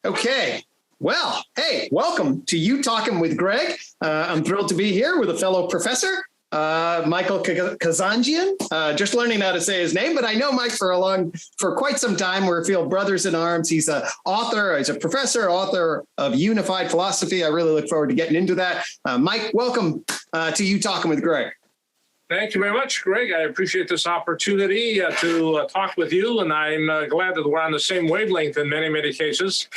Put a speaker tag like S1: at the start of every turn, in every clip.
S1: Okay. Well, hey, welcome to UTOKing with Gregg. I'm thrilled to be here with a fellow professor, Michael Kazanjian. Just learning how to say his name, but I know Mike for quite some time. We feel brothers in arms. He's an author, he's a professor, author of Unified Philosophy. I really look forward to getting into that. Mike, welcome to UTOKing with Gregg.
S2: Thank you very much, Greg. I appreciate this opportunity to talk with you, and I'm glad that we're on the same wavelength in many, many cases.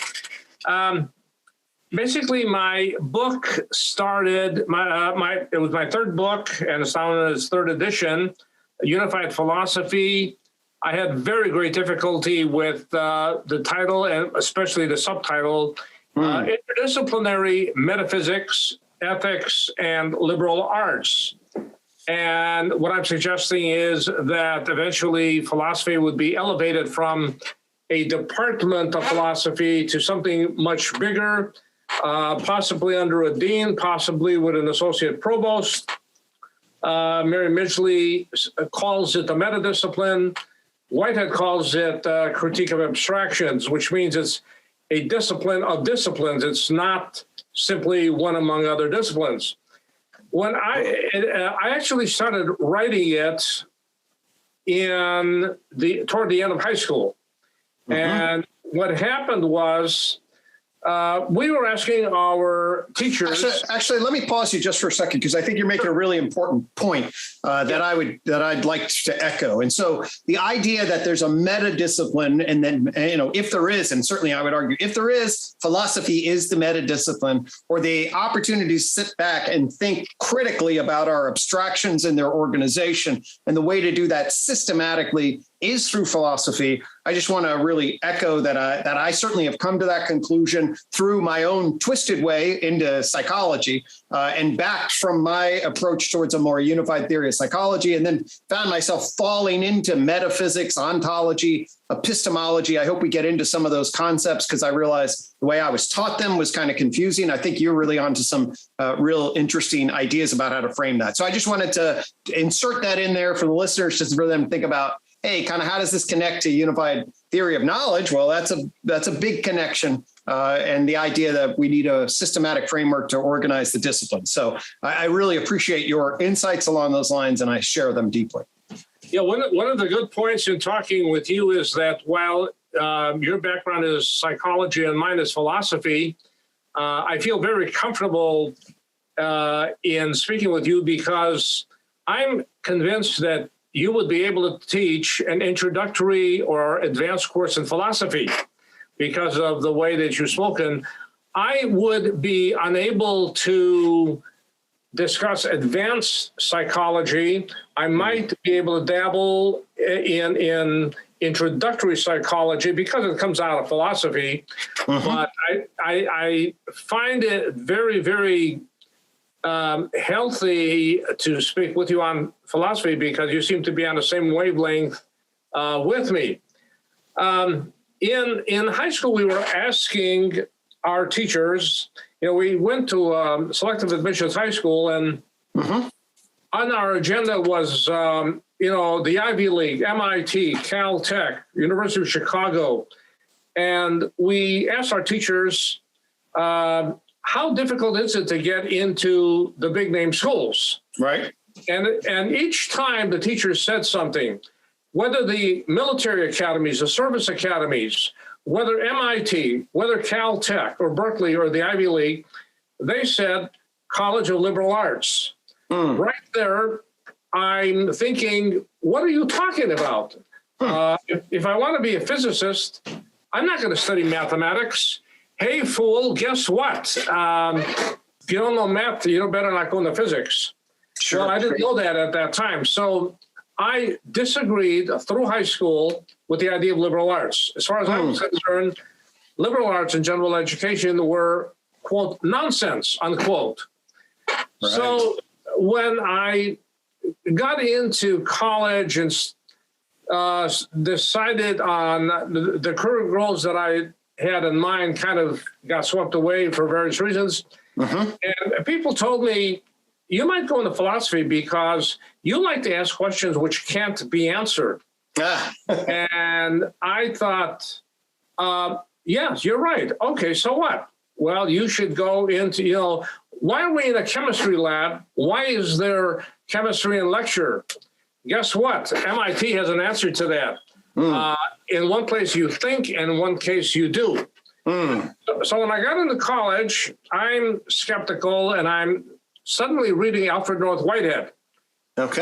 S2: Basically, my book started, it was my third book, and it's now in its third edition, Unified Philosophy. I had very great difficulty with the title, and especially the subtitle, Interdisciplinary Metaphysics, Ethics, and Liberal Arts. And what I'm suggesting is that eventually philosophy would be elevated from a department of philosophy to something much bigger, possibly under a dean, possibly with an associate provost. Mary Midgley calls it the metadiscipline. Whitehead calls it critique of abstractions, which means it's a discipline of disciplines. It's not simply one among other disciplines. When I actually started writing it toward the end of high school. And what happened was we were asking our teachers.
S1: Actually, let me pause you just for a second, because I think you're making a really important point that I'd like to echo. And so the idea that there's a meta discipline, and then, if there is, and certainly I would argue, if there is, philosophy is the meta discipline, or the opportunity to sit back and think critically about our abstractions and their organization. And the way to do that systematically is through philosophy. I just want to really echo that I certainly have come to that conclusion through my own twisted way into psychology, and back from my approach towards a more unified theory of psychology, and then found myself falling into metaphysics, ontology, epistemology. I hope we get into some of those concepts, because I realized the way I was taught them was kind of confusing. I think you're really onto some real interesting ideas about how to frame that. So I just wanted to insert that in there for the listeners, just for them to think about, hey, kind of how does this connect to unified theory of knowledge? Well, that's a big connection, and the idea that we need a systematic framework to organize the discipline. So I really appreciate your insights along those lines, and I share them deeply.
S2: Yeah, one of the good points in talking with you is that while your background is psychology and mine is philosophy, I feel very comfortable in speaking with you, because I'm convinced that you would be able to teach an introductory or advanced course in philosophy because of the way that you've spoken. I would be unable to discuss advanced psychology. I might be able to dabble in introductory psychology because it comes out of philosophy. But I find it very, very healthy to speak with you on philosophy, because you seem to be on the same wavelength with me. In high school, we were asking our teachers, we went to selective admissions high school, and on our agenda was, the Ivy League, MIT, Caltech, University of Chicago. And we asked our teachers, how difficult is it to get into the big name schools?
S1: Right.
S2: And each time the teacher said something, whether the military academies, the service academies, whether MIT, whether Caltech or Berkeley or the Ivy League, they said College of Liberal Arts. Right there, I'm thinking, what are you talking about? If I want to be a physicist, I'm not going to study mathematics. Hey, fool, guess what? If you don't know math, you better not go into physics.
S1: Sure.
S2: Well, I didn't know that at that time. So I disagreed through high school with the idea of liberal arts. As far as I was concerned, liberal arts and general education were, quote, nonsense, unquote. Right. So when I got into college and decided on the career goals that I had in mind, kind of got swept away for various reasons. And people told me, you might go into philosophy because you like to ask questions which can't be answered. And I thought, yes, you're right. Okay, so what? Well, you should go into, why are we in a chemistry lab? Why is there chemistry in lecture? Guess what? MIT has an answer to that. In one place you think, and in one case you do. So when I got into college, I'm skeptical, and I'm suddenly reading Alfred North Whitehead.
S1: Okay.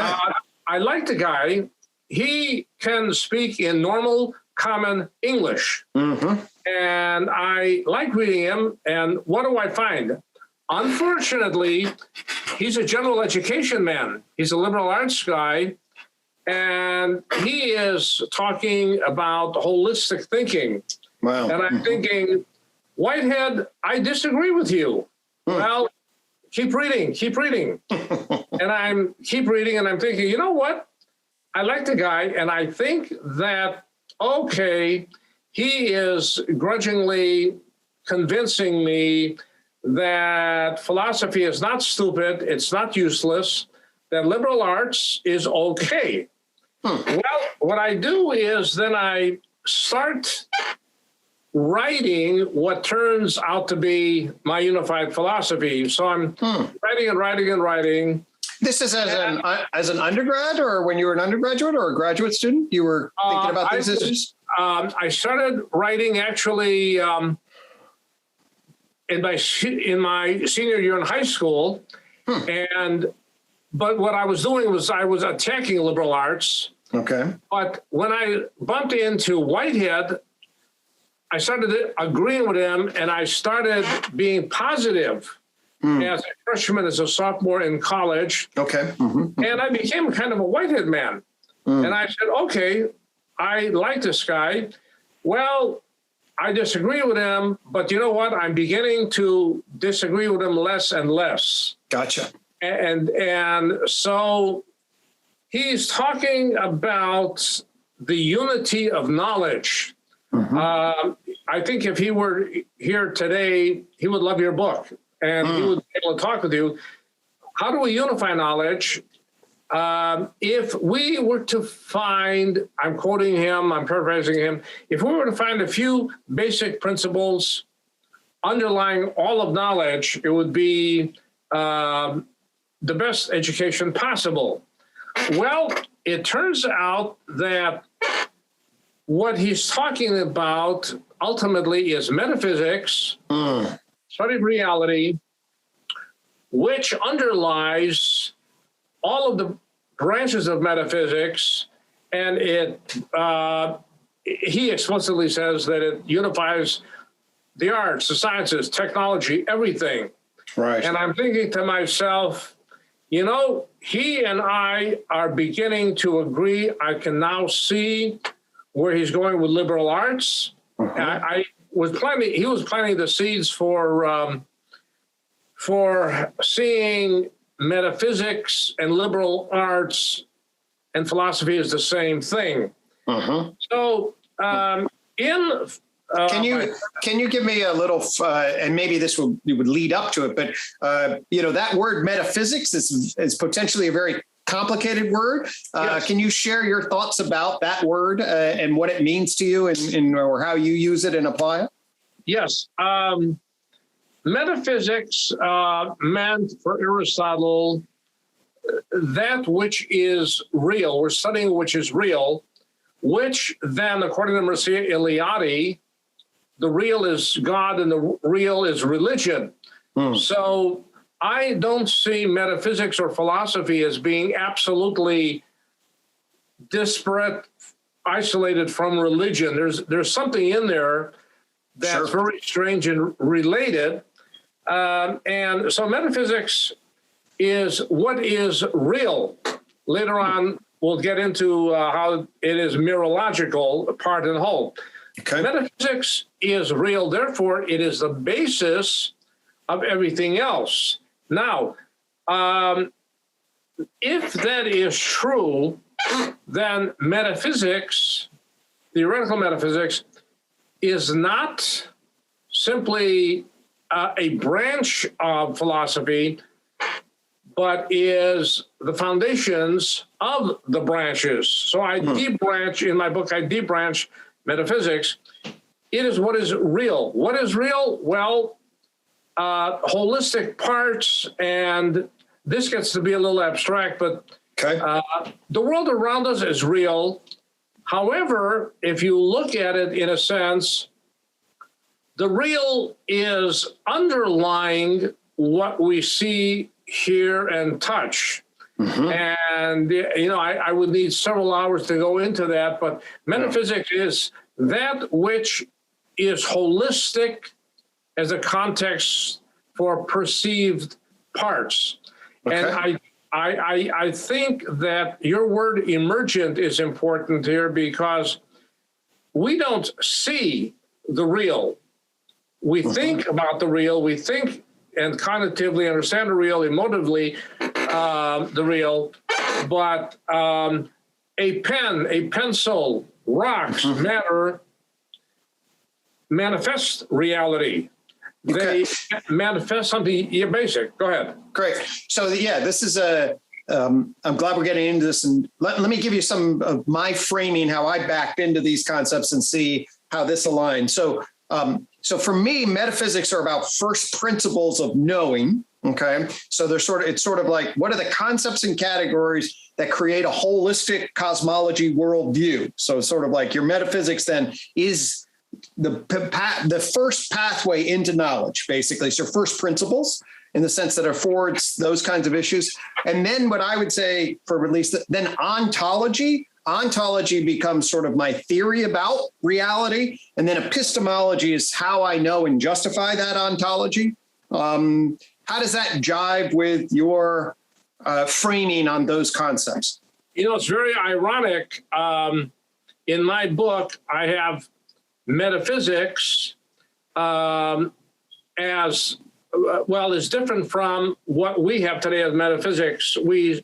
S2: I like the guy. He can speak in normal, common English. And I like reading him. And what do I find? Unfortunately, he's a general education man. He's a liberal arts guy. And he is talking about holistic thinking.
S1: Wow.
S2: And I'm thinking, Whitehead, I disagree with you. Well, keep reading. And I'm thinking, you know what? I like the guy, and I think that, okay, he is grudgingly convincing me that philosophy is not stupid, it's not useless, that liberal arts is okay. Well, what I do is then I start writing what turns out to be my unified philosophy. So I'm writing.
S1: This is as an undergrad, or when you were an undergraduate or a graduate student, you were thinking about these issues?
S2: I started writing actually in my senior year in high school, but what I was doing was I was attacking liberal arts.
S1: Okay.
S2: But when I bumped into Whitehead, I started agreeing with him, and I started being positive as a freshman, as a sophomore in college.
S1: Okay.
S2: And I became kind of a Whitehead man. And I said, okay, I like this guy. Well, I disagree with him, but you know what? I'm beginning to disagree with him less and less.
S1: Gotcha.
S2: And so he's talking about the unity of knowledge. I think if he were here today, he would love your book, and he would be able to talk with you. How do we unify knowledge? If we were to find, I'm quoting him, I'm paraphrasing him, if we were to find a few basic principles underlying all of knowledge, it would be the best education possible. Well, it turns out that what he's talking about ultimately is metaphysics, study of reality, which underlies all of the branches of metaphysics, and he explicitly says that it unifies the arts, the sciences, technology, everything.
S1: Right.
S2: And I'm thinking to myself, he and I are beginning to agree. I can now see where he's going with liberal arts. He was planting the seeds for seeing metaphysics and liberal arts and philosophy is the same thing. So can you give me a little, and maybe this would lead up to it, but that word metaphysics is potentially a very complicated word. Yes. Can you share your thoughts about that word and what it means to you and or how you use it and apply it? Yes. Metaphysics meant for Aristotle that which is real. We're studying which is real, which then, according to Mircea Eliade, the real is God and the real is religion. So I don't see metaphysics or philosophy as being absolutely disparate, isolated from religion. There's something in there that's very strange and related. And so metaphysics is what is real. Later on, we'll get into how it is mereological, part and whole. Okay. Metaphysics is real, therefore it is the basis of everything else. Now, if that is true, then metaphysics, theoretical metaphysics, is not simply a branch of philosophy, but is the foundations of the branches. So I debranch, in my book, I debranch metaphysics It is what is real. What is real? Well, holistic parts, and this gets to be a little abstract, but
S1: Okay.
S2: the world around us is real. However, if you look at it in a sense, the real is underlying what we see, hear, and touch. And, I would need several hours to go into that, but metaphysics is that which is holistic as a context for perceived parts.
S1: Okay.
S2: And I think that your word emergent is important here because we don't see the real. We think about the real, we think and cognitively understand the real, emotively the real, but a pen, a pencil, rocks, matter, manifest reality.
S1: Okay.
S2: They manifest something basic. Go ahead.
S1: Great. So this is I'm glad we're getting into this, and let me give you some of my framing, how I backed into these concepts and see how this aligns. So for me, metaphysics are about first principles of knowing. Okay. So it's sort of like, what are the concepts and categories that create a holistic cosmology worldview? So it's sort of like your metaphysics then is the first pathway into knowledge, basically. So first principles in the sense that affords those kinds of issues. And then what I would say for at least then ontology becomes sort of my theory about reality. And then epistemology is how I know and justify that ontology. How does that jive with your framing on those concepts?
S2: It's very ironic. In my book, I have metaphysics as well is different from what we have today as metaphysics. We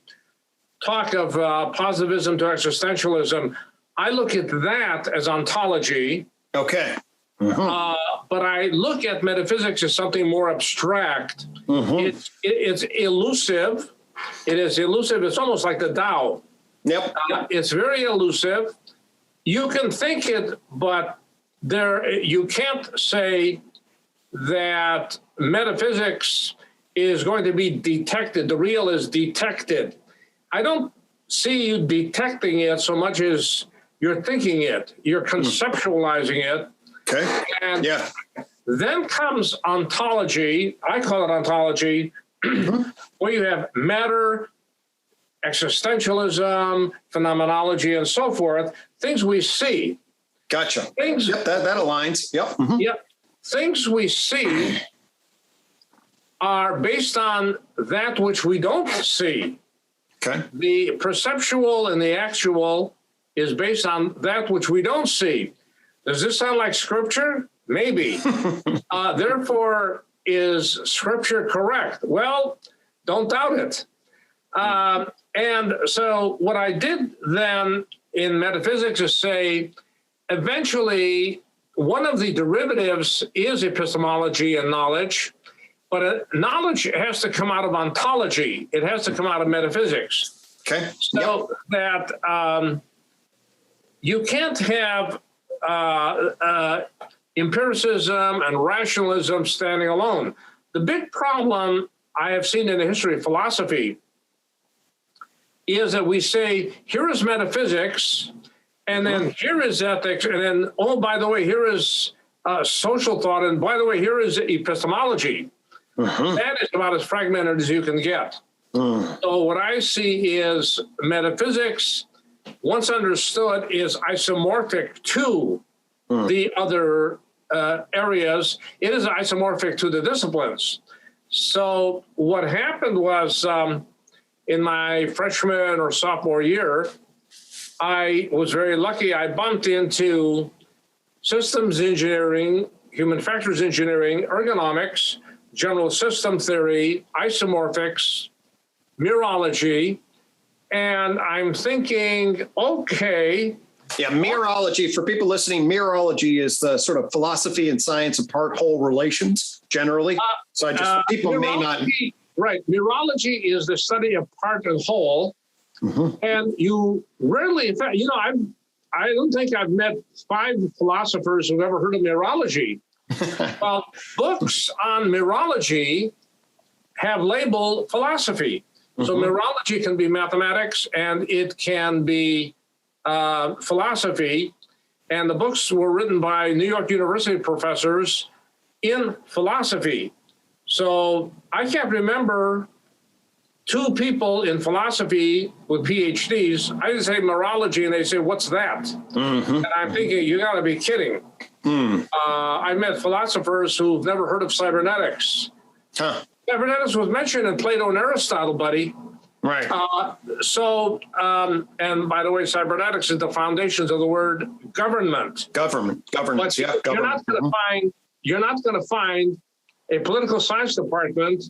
S2: talk of positivism to existentialism. I look at that as ontology.
S1: Okay.
S2: But I look at metaphysics as something more abstract. It's elusive. It is elusive. It's almost like the Tao.
S1: Yep.
S2: It's very elusive. You can think it, but you can't say that metaphysics is going to be detected. The real is detected. I don't see you detecting it so much as you're thinking it, you're conceptualizing it.
S1: Okay.
S2: And then comes ontology. I call it ontology, where you have matter, existentialism, phenomenology, and so forth, things we see.
S1: Gotcha. Things, that aligns. Yep.
S2: Yep. Things we see are based on that which we don't see.
S1: Okay.
S2: The perceptual and the actual is based on that which we don't see. Does this sound like scripture? Maybe. Therefore, is scripture correct? Well, don't doubt it. And so what I did then in metaphysics is say, eventually, one of the derivatives is epistemology and knowledge, but knowledge has to come out of ontology. It has to come out of metaphysics.
S1: Okay.
S2: So that you can't have empiricism and rationalism standing alone. The big problem I have seen in the history of philosophy is that we say, here is metaphysics, and then here is ethics, and then, oh, by the way, here is social thought, and by the way, here is epistemology. That is about as fragmented as you can get. So what I see is metaphysics, once understood, is isomorphic to the other areas. It is isomorphic to the disciplines. So what happened was in my freshman or sophomore year, I was very lucky. I bumped into systems engineering, human factors engineering, ergonomics, general system theory, isomorphics, mirology, and I'm thinking, okay.
S1: Yeah, mirology, for people listening, mirology is the sort of philosophy and science of part-whole relations, generally. So I just, people may not.
S2: Right, mirology is the study of part and whole, and you rarely, in fact, I don't think I've met 5 philosophers who've ever heard of mirology. Well, books on mirology have labeled philosophy. So mirology can be mathematics and it can be philosophy. And the books were written by New York University professors in philosophy. So I can't remember 2 people in philosophy with PhDs. I just say mirology and they say, what's that? And I'm thinking, you gotta be kidding. I met philosophers who've never heard of cybernetics. Cybernetics was mentioned in Plato and Aristotle, buddy.
S1: Right.
S2: And by the way, cybernetics is the foundations of the word government.
S1: Governance.
S2: But
S1: Yeah, government.
S2: You're not going to find a political science department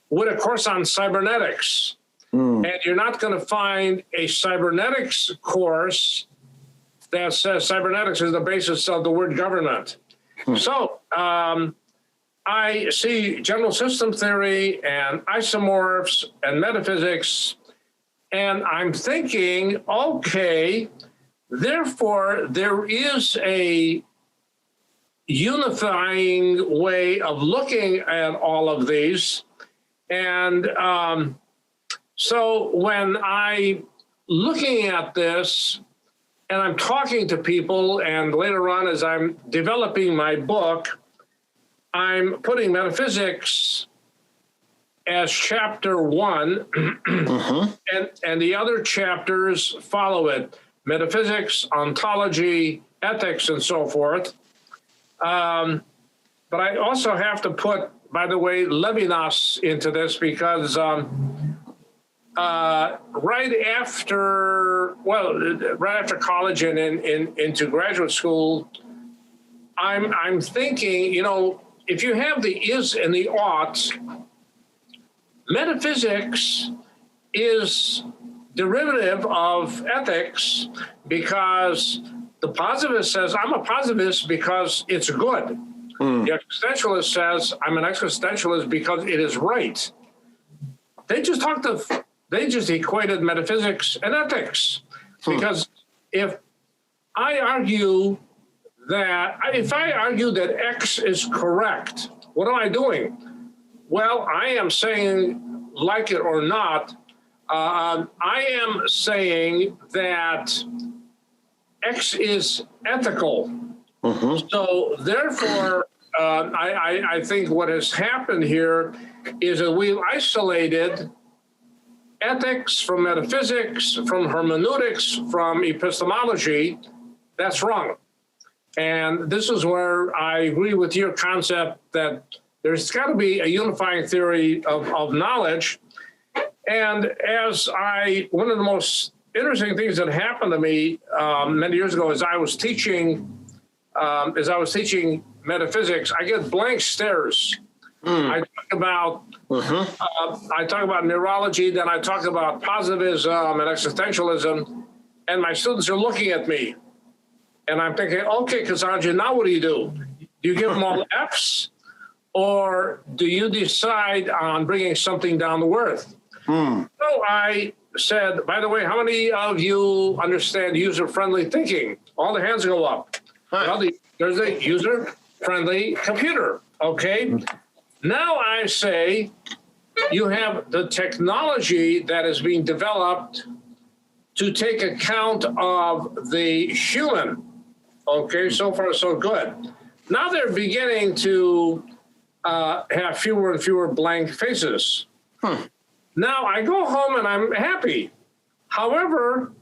S2: with a course on cybernetics, and you're not going to find a cybernetics course that says cybernetics is the basis of the word government. So I see general system theory and isomorphs and metaphysics, and I'm thinking, okay, therefore there is a unifying way of looking at all of these. And so when I'm looking at this and I'm talking to people, and later on as I'm developing my book, I'm putting metaphysics as chapter 1, and the other chapters follow it: metaphysics, ontology, ethics, and so forth. But I also have to put, by the way, Levinas into this because right after college and into graduate school, I'm thinking, you know, if you have the is and the ought, metaphysics is derivative of ethics because the positivist says, I'm a positivist because it's good. The existentialist says, I'm an existentialist because it is right. They just equated metaphysics and ethics. Because if I argue that X is correct, what am I doing? Well, I am saying, like it or not, I am saying that X is ethical. So therefore, I think what has happened here is that we've isolated ethics from metaphysics, from hermeneutics, from epistemology. That's wrong. And this is where I agree with your concept that there's got to be a unifying theory of knowledge. And one of the most interesting things that happened to me many years ago as I was teaching metaphysics, I get blank stares. I talk about neurology, then I talk about positivism and existentialism, and my students are looking at me. And I'm thinking, okay, Kazanjian, now what do? Do you give them all Fs, or do you decide on bringing something down to earth? So I said, by the way, how many of you understand user-friendly thinking? All the hands go up. Well, there's a user-friendly computer, okay? Now I say you have the technology that is being developed to take account of the human. Okay, so far so good. Now they're beginning to have fewer and fewer blank faces. Now I go home and I'm happy. However,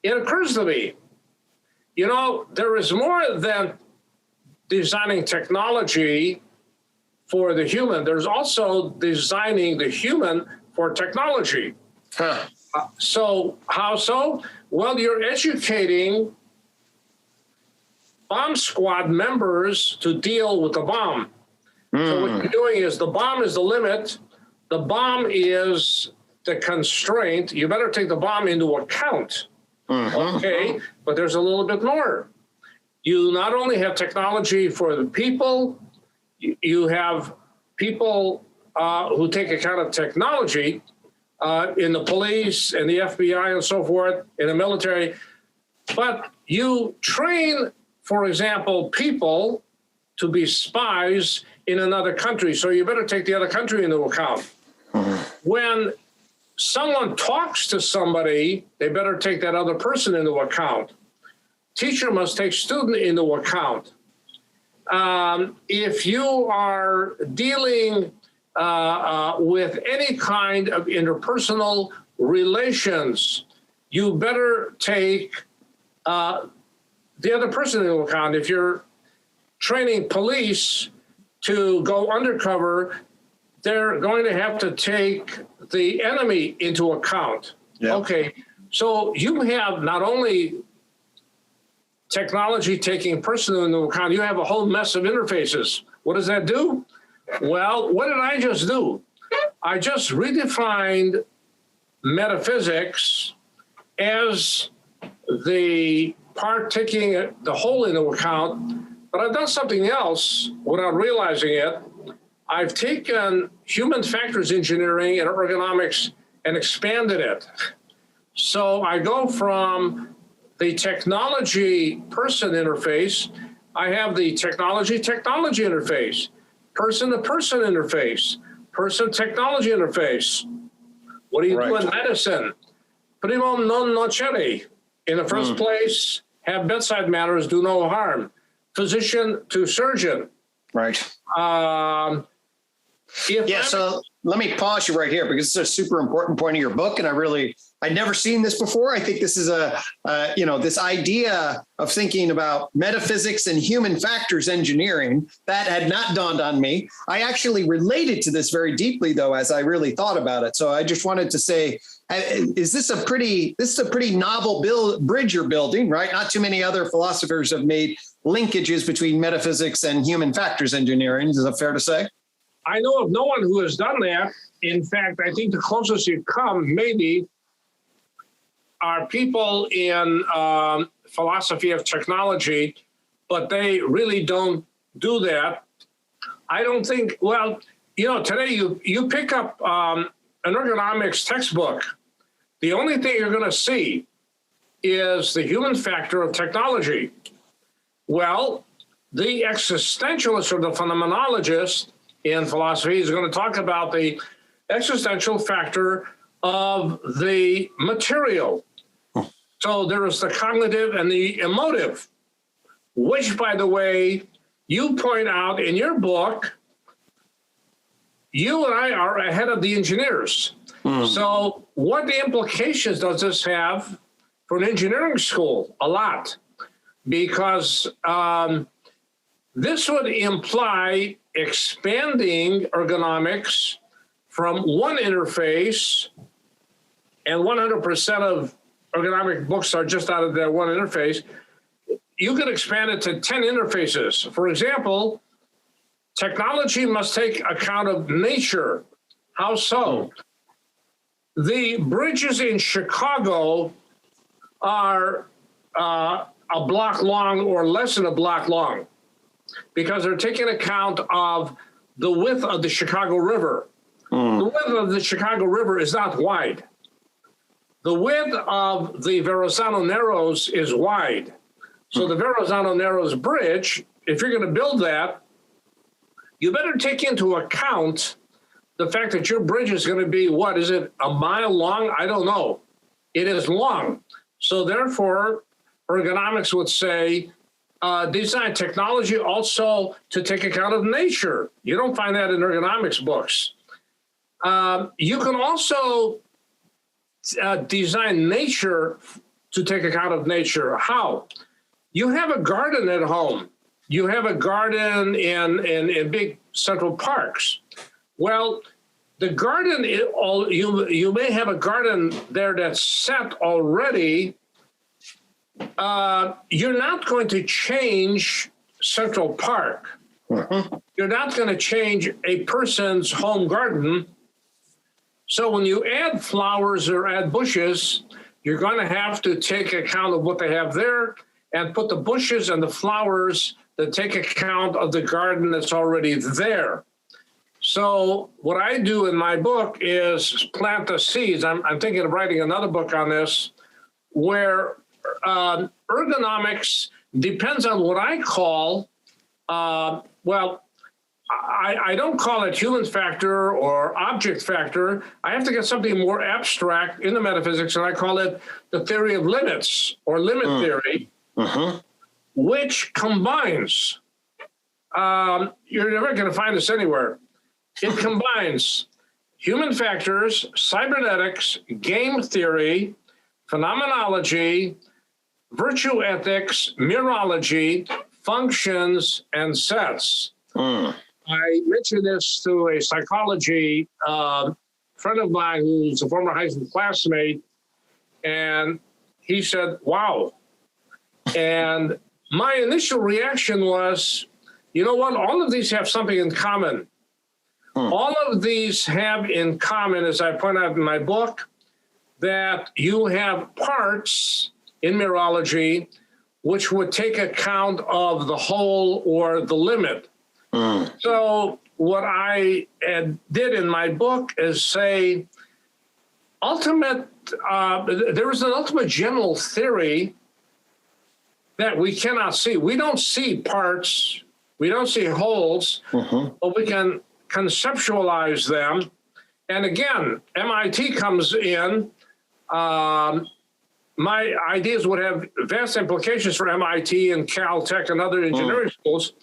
S2: it occurs to me, you know, there is more than designing technology for the human. There's also designing the human for technology. So how so? Well, you're educating bomb squad members to deal with the bomb. So what you're doing is the bomb is the limit. The bomb is the constraint. You better take the bomb into account. Okay, but there's a little bit more. You not only have technology for the people, you have people who take account of technology in the police and the FBI and so forth, in the military. But you train, for example, people to be spies in another country. So you better take the other country into account. When someone talks to somebody, they better take that other person into account. Teacher must take student into account. If you are dealing with any kind of interpersonal relations, you better take the other person into account. If you're training police to go undercover, they're going to have to take the enemy into account. Yeah. Okay, so you have not only technology taking person into account, you have a whole mess of interfaces. What does that do? Well, what did I just do? I just redefined metaphysics as the part taking the whole into account, but I've done something else without realizing it. I've taken human factors engineering and ergonomics and expanded it. So I go from the technology person interface, I have the technology interface, person to person interface, person technology interface. What do you do in medicine? Primum non nocere. In the first place, have bedside manners, do no harm. Physician to surgeon.
S1: Right. So let me pause you right here because it's a super important point of your book. And I'd never seen this before. I think this is this idea of thinking about metaphysics and human factors engineering that had not dawned on me. I actually related to this very deeply, though, as I really thought about it. So I just wanted to say, this is a pretty novel bridge you're building, right? Not too many other philosophers have made linkages between metaphysics and human factors engineering. Is that fair to say?
S2: I know of no one who has done that. In fact, I think the closest you come maybe are people in philosophy of technology, but they really don't do that. I don't think, today you pick up an ergonomics textbook. The only thing you're going to see is the human factor of technology. Well, the existentialist or the phenomenologist in philosophy is going to talk about the existential factor of the material. So there is the cognitive and the emotive, which, by the way, you point out in your book, you and I are ahead of the engineers. So what implications does this have for an engineering school? A lot, because this would imply expanding ergonomics from one interface, and 100% of ergonomic books are just out of that one interface. You could expand it to 10 interfaces. For example, technology must take account of nature. How so? The bridges in Chicago are a block long or less than a block long because they're taking account of the width of the Chicago River. The width of the Chicago River is not wide. The width of the Verrazano Narrows is wide. So the Verrazano Narrows Bridge, if you're going to build that, you better take into account the fact that your bridge is going to be, what is it, a mile long? I don't know. It is long. So therefore, ergonomics would say, design technology also to take account of nature. You don't find that in ergonomics books. You can also design nature to take account of nature. How? You have a garden at home. You have a garden in big central parks. Well, the garden, you may have a garden there that's set already. You're not going to change Central Park. You're not going to change a person's home garden. So when you add flowers or add bushes, you're going to have to take account of what they have there and put the bushes and the flowers that take account of the garden that's already there. So what I do in my book is plant the seeds. I'm thinking of writing another book on this, where ergonomics depends on what I call, well, I don't call it human factor or object factor. I have to get something more abstract in the metaphysics, and I call it the theory of limits or limit theory, which combines, you're never going to find this anywhere. It combines human factors, cybernetics, game theory, phenomenology, virtue ethics, mirology, functions, and sets. I mentioned this to a psychology friend of mine who's a former high school classmate, and he said, wow. And my initial reaction was, you know what? All of these have something in common. All of these have in common, as I point out in my book, that you have parts in mirology which would take account of the whole or the limit. So what I did in my book is say, there is an ultimate general theory that we cannot see. We don't see parts, we don't see wholes, but we can conceptualize them. And again, MIT comes in. My ideas would have vast implications for MIT and Caltech and other engineering schools.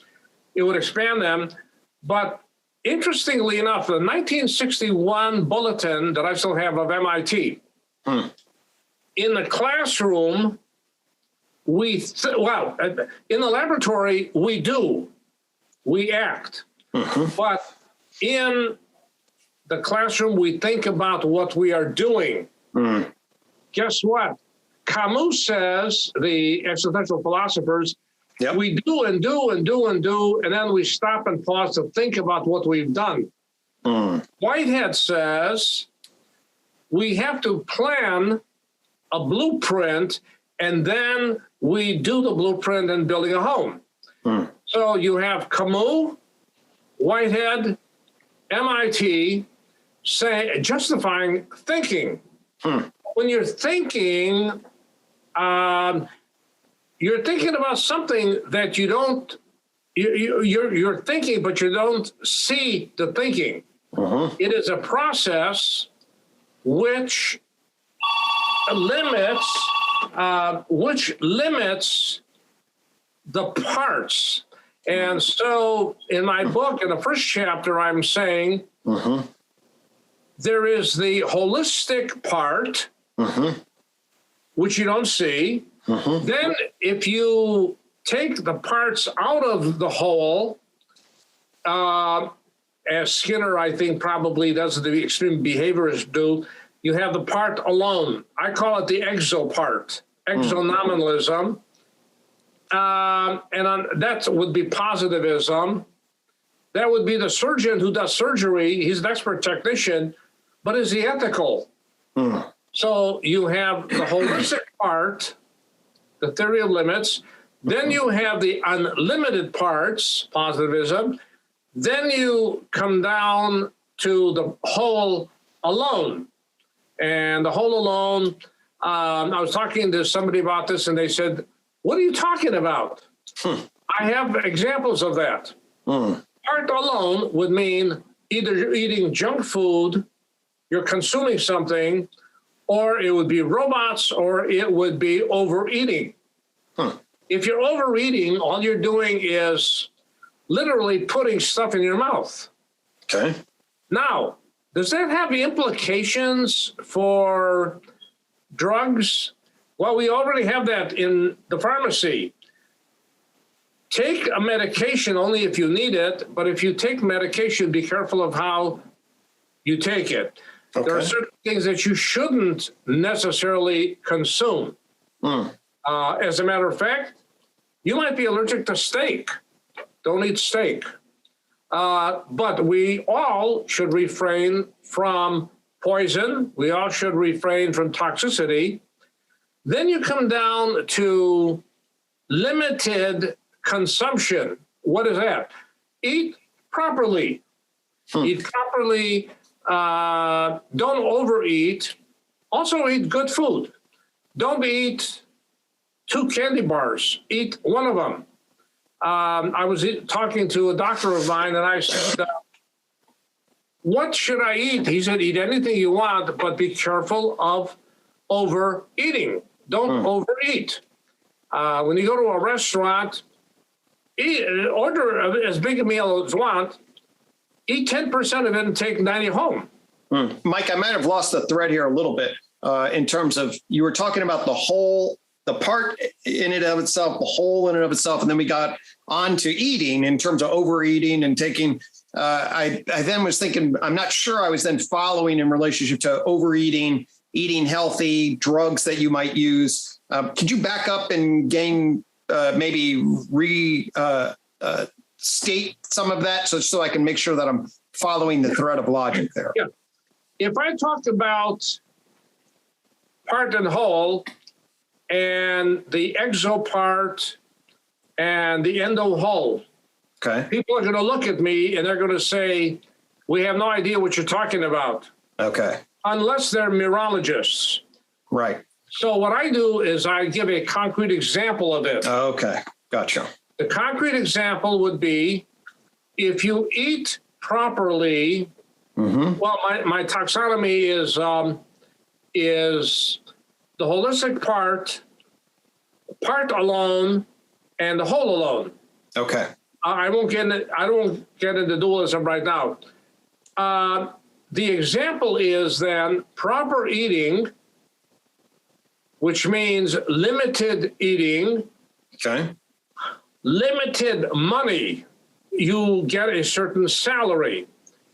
S2: It would expand them. But interestingly enough, the 1961 bulletin that I still have of MIT, in the classroom, in the laboratory, we act. But in the classroom, we think about what we are doing. Guess what? Camus says, the existential philosophers, we do and do and do and do, and then we stop and pause to think about what we've done. Whitehead says we have to plan a blueprint, and then we do the blueprint in building a home. So you have Camus, Whitehead, MIT justifying thinking. When you're thinking, you're thinking about something that you don't, you're thinking, but you don't see the thinking. It is a process which limits the parts. And so in my book, in the first chapter, I'm saying there is the holistic part, which you don't see. Then if you take the parts out of the whole, as Skinner, I think, probably does, the extreme behaviorists do, you have the part alone. I call it the exo part, exonominalism. That would be positivism. That would be the surgeon who does surgery. He's an expert technician, but is he ethical? So you have the holistic part, the theory of limits. Then you have the unlimited parts, positivism. Then you come down to the whole alone. And the whole alone, I was talking to somebody about this, and they said, what are you talking about? I have examples of that. Part alone would mean either you're eating junk food, you're consuming something, or it would be robots, or it would be overeating. If you're overeating, all you're doing is literally putting stuff in your mouth.
S1: Okay.
S2: Now, does that have implications for drugs? Well, we already have that in the pharmacy. Take a medication only if you need it, but if you take medication, be careful of how you take it. Okay. There are certain things that you shouldn't necessarily consume. As a matter of fact, you might be allergic to steak. Don't eat steak. But we all should refrain from poison. We all should refrain from toxicity. Then you come down to limited consumption. What is that? Eat properly. Eat properly. Don't overeat. Also eat good food. Don't eat 2 candy bars, eat one of them. I was talking to a doctor of mine, and I said, what should I eat? He said, eat anything you want, but be careful of overeating. Don't overeat. When you go to a restaurant, order as big a meal as you want, eat 10% of it and take 90 home.
S1: Mike, I might have lost the thread here a little bit in terms of, you were talking about the part in and of itself, the whole in and of itself, and then we got on to eating in terms of overeating and taking, I then was thinking, I'm not sure I was then following in relationship to overeating, eating healthy, drugs that you might use. Could you back up and maybe state some of that so I can make sure that I'm following the thread of logic there?
S2: Yeah. If I talked about part and whole and the exo part and the endo whole,
S1: okay,
S2: people are going to look at me and they're going to say, we have no idea what you're talking about.
S1: Okay.
S2: Unless they're neurologists.
S1: Right.
S2: So what I do is I give a concrete example of it.
S1: Okay. Gotcha.
S2: The concrete example would be if you eat properly. Well, my taxonomy is the holistic part alone, and the whole alone.
S1: Okay.
S2: I don't get into dualism right now. The example is then proper eating, which means limited eating.
S1: Okay.
S2: Limited money. You get a certain salary.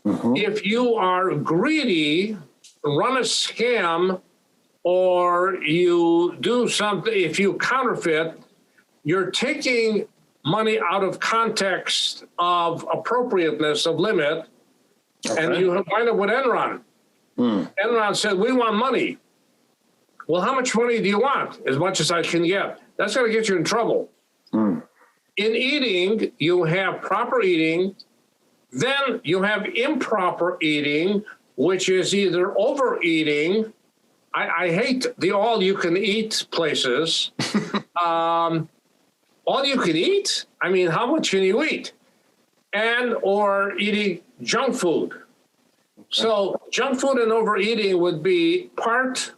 S2: If you are greedy, run a scam, or you do something, if you counterfeit, you're taking money out of context of appropriateness of limit, and you wind up with Enron. Enron said, we want money. Well, how much money do you want? As much as I can get. That's going to get you in trouble. In eating, you have proper eating. Then you have improper eating, which is either overeating. I hate the all-you-can-eat places. All you can eat? I mean, how much can you eat? And or eating junk food. So junk food and overeating would be part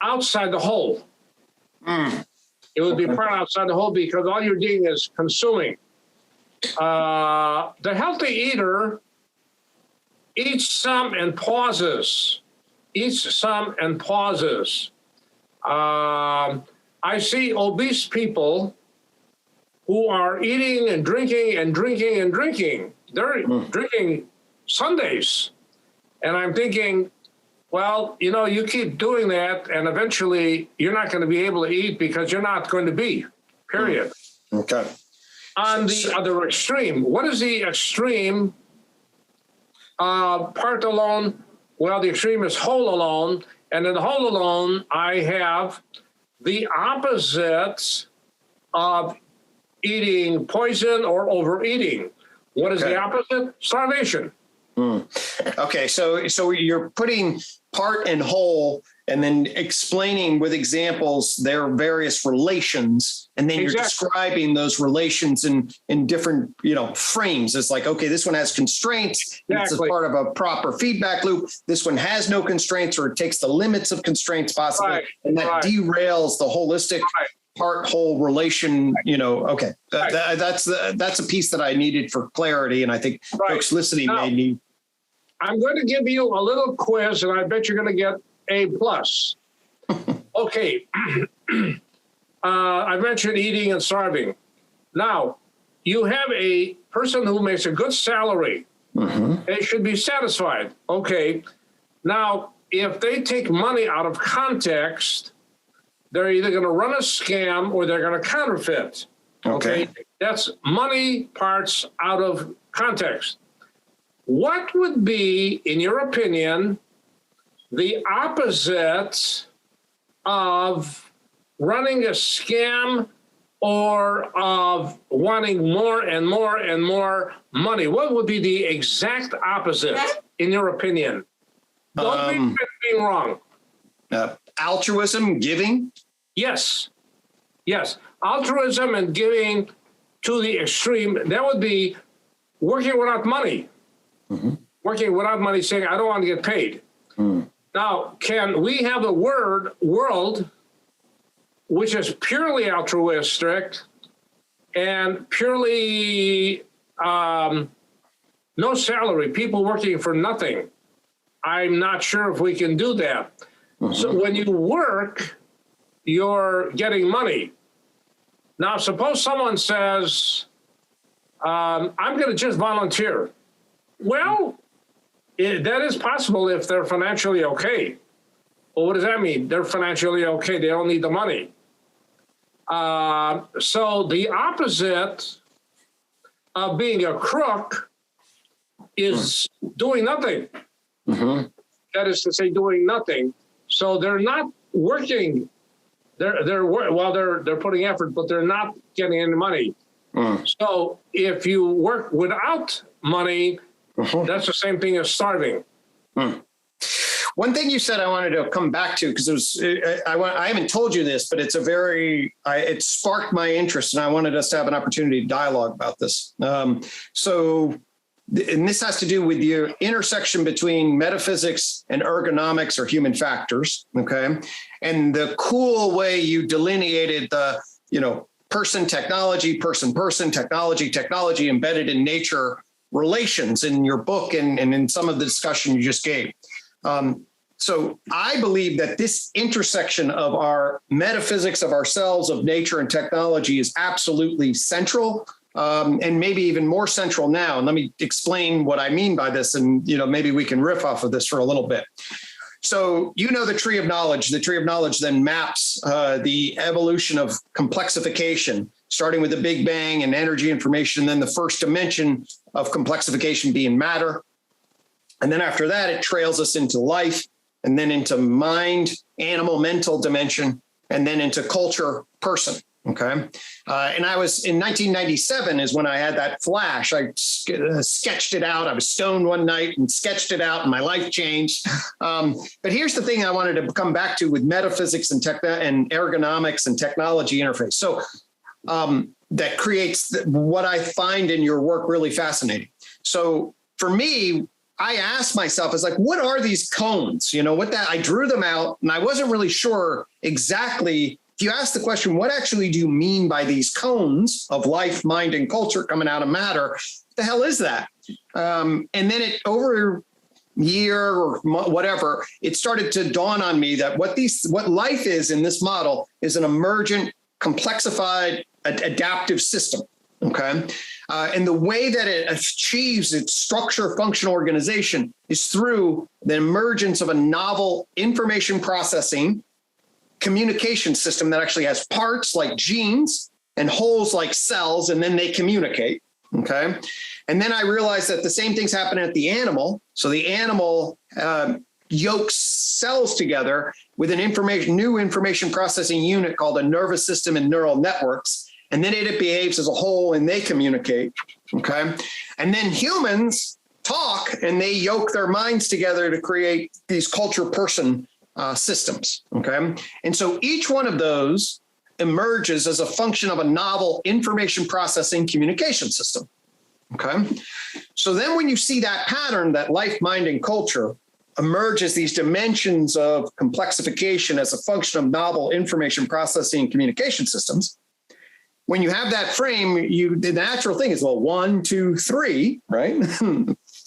S2: outside the whole. It would be part outside the whole because all you're doing is consuming. The healthy eater eats some and pauses. Eats some and pauses. I see obese people who are eating and drinking and drinking and drinking. They're drinking Sundays. And I'm thinking, well, you keep doing that and eventually you're not going to be able to eat because you're not going to be, period.
S1: Okay.
S2: On the other extreme, what is the extreme part alone? Well, the extreme is whole alone. And in the whole alone, I have the opposite of eating poison or overeating. What is the opposite? Starvation.
S1: Okay, so you're putting part and whole and then explaining with examples their various relations, and then you're describing those relations in different frames. It's like, okay, this one has constraints. It's a part of a proper feedback loop. This one has no constraints, or it takes the limits of constraints possibly, and that derails the holistic part whole relation. Okay, that's a piece that I needed for clarity, and I think folks listening may need.
S2: I'm going to give you a little quiz, and I bet you're going to get A+. Okay. I mentioned eating and starving. Now, you have a person who makes a good salary. They should be satisfied. Okay. Now, if they take money out of context, they're either going to run a scam or they're going to counterfeit. Okay. That's money parts out of context. What would be, in your opinion, the opposite of running a scam or of wanting more and more and more money? What would be the exact opposite, in your opinion? Don't be wrong.
S1: Altruism, giving?
S2: Yes. Yes, altruism and giving to the extreme, that would be working without money. Mm-hmm. Working without money, saying, I don't want to get paid. Mm. Now, can we have a world which is purely altruistic and purely no salary, people working for nothing? I'm not sure if we can do that. Mm-hmm. So when you work, you're getting money. Now, suppose someone says, I'm going to just volunteer. Well, that is possible if they're financially okay. Well, what does that mean? They're financially okay. They don't need the money. So the opposite of being a crook is doing nothing. Mm-hmm. That is to say, doing nothing. So they're not working. They're putting effort, but they're not getting any money. Mm. So if you work without money, that's the same thing as starving. Mm.
S1: One thing you said I wanted to come back to, because I haven't told you this, but it sparked my interest, and I wanted us to have an opportunity to dialogue about this. And this has to do with the intersection between metaphysics and ergonomics or human factors. Okay. And the cool way you delineated the, person, technology, person, technology embedded in nature relations in your book and in some of the discussion you just gave. So I believe that this intersection of our metaphysics of ourselves, of nature and technology is absolutely central, and maybe even more central now. And let me explain what I mean by this, and maybe we can riff off of this for a little bit. So the tree of knowledge. The tree of knowledge then maps the evolution of complexification, starting with the Big Bang and energy information, and then the first dimension of complexification being matter. And then after that, it trails us into life, and then into mind, animal, mental dimension, and then into culture, person. Okay. And I was in 1997 is when I had that flash. I sketched it out. I was stoned one night and sketched it out, and my life changed. But here's the thing I wanted to come back to with metaphysics and ergonomics and technology interface. So that creates what I find in your work really fascinating. So for me, I asked myself, what are these cones? I drew them out, and I wasn't really sure exactly. If you ask the question, what actually do you mean by these cones of life, mind, and culture coming out of matter? What the hell is that? And then over a year or whatever, it started to dawn on me that what life is in this model is an emergent, complexified, adaptive system. Okay. And the way that it achieves its structure, function, organization is through the emergence of a novel information processing communication system that actually has parts like genes and holes like cells, and then they communicate. Okay. And then I realized that the same thing's happening at the animal. So the animal yokes cells together with an new information processing unit called a nervous system and neural networks. And then it behaves as a whole, and they communicate. Okay. And then humans talk, and they yoke their minds together to create these culture person systems. Okay. And so each one of those emerges as a function of a novel information processing communication system. Okay. So then when you see that pattern, that life, mind, and culture emerge as these dimensions of complexification as a function of novel information processing and communication systems, when you have that frame, the natural thing is, 1, 2, 3, right?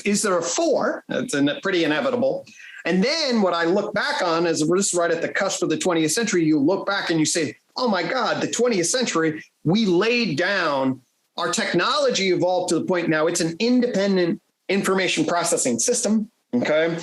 S1: Is there a 4? That's pretty inevitable. And then what I look back on is this right at the cusp of the 20th century, you look back and you say, oh my God, the 20th century, we laid down, our technology evolved to the point now it's an independent information processing system. Okay.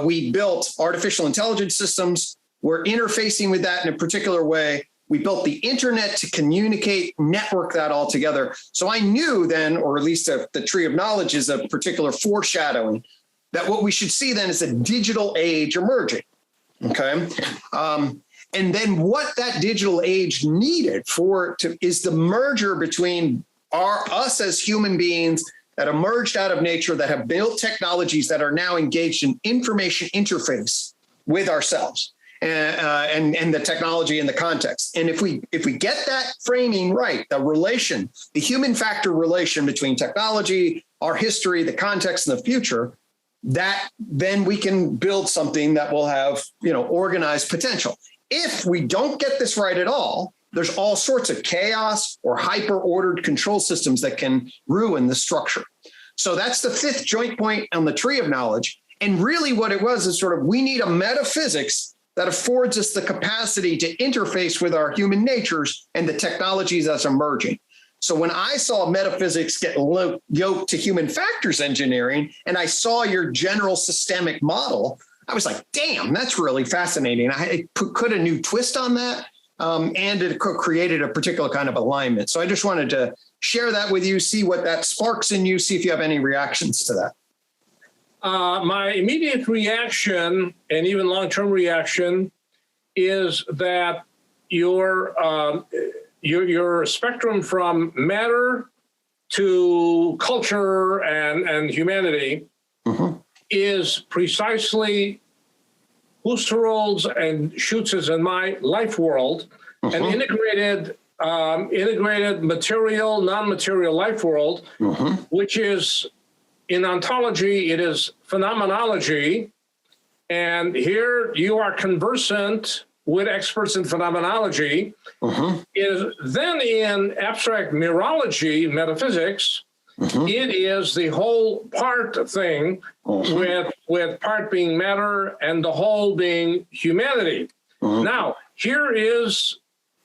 S1: We built artificial intelligence systems. We're interfacing with that in a particular way. We built the internet to communicate, network that all together. So I knew then, or at least the tree of knowledge is a particular foreshadowing, that what we should see then is a digital age emerging. Okay. And then what that digital age needed is the merger between us as human beings that emerged out of nature, that have built technologies that are now engaged in information interface with ourselves. and the technology and the context. And if we get that framing right, the human factor relation between technology, our history, the context, and the future, then we can build something that will have, organized potential. If we don't get this right at all, there's all sorts of chaos or hyper-ordered control systems that can ruin the structure. So that's the fifth joint point on the tree of knowledge. And really what it was is sort of, we need a metaphysics that affords us the capacity to interface with our human natures and the technologies that's emerging. So when I saw metaphysics get yoked to human factors engineering, and I saw your general systemic model, I was like, damn, that's really fascinating. I put a new twist on that, and it created a particular kind of alignment. So I just wanted to share that with you, see what that sparks in you, see if you have any reactions to that.
S2: My immediate reaction, and even long-term reaction, is that your spectrum from matter to culture and humanity is precisely Husserl's and Schutz's and my life world, an integrated material, non-material life world, which is, in ontology, it is phenomenology. And here you are conversant with experts in phenomenology. Then in abstract mirology, metaphysics, it is the whole part thing, with part being matter and the whole being humanity. Now, here is